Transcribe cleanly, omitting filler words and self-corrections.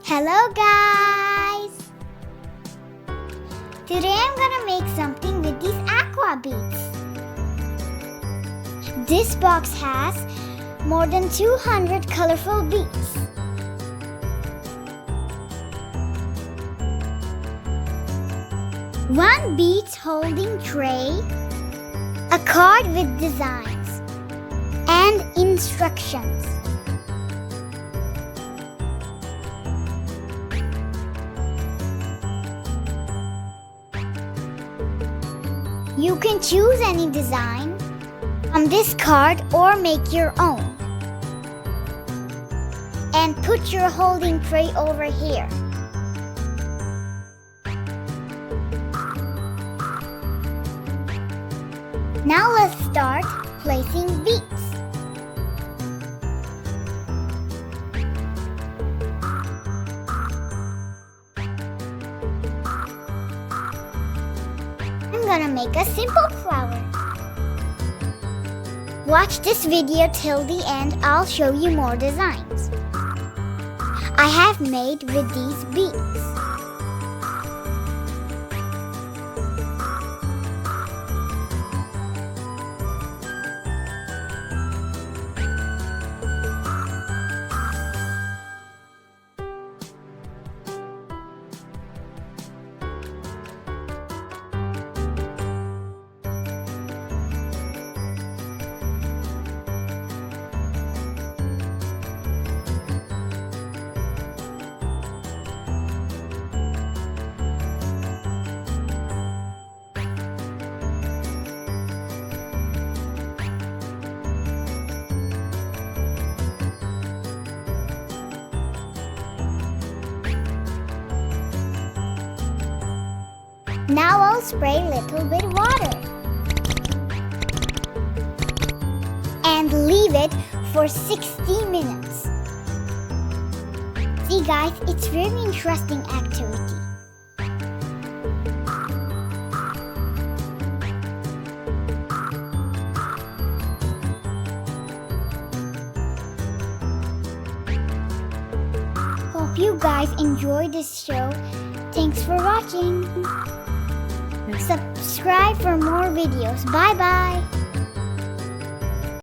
Hello guys! Today I'm gonna make something with these Aqua Beads. This box has more than 200 colorful beads. One beads holding tray, a card with designs, and instructions. You can choose any design from this card or make your own. And put your holding tray over here. Now let's start placing beads. I'm gonna make a simple flower. Watch this video till the end. I'll show you more designs I have made with these beads. Now I'll spray a little bit water and leave it for 60 minutes. See guys, it's very interesting activity. Hope you guys enjoy this show. Thanks for watching. Subscribe for more videos. Bye bye.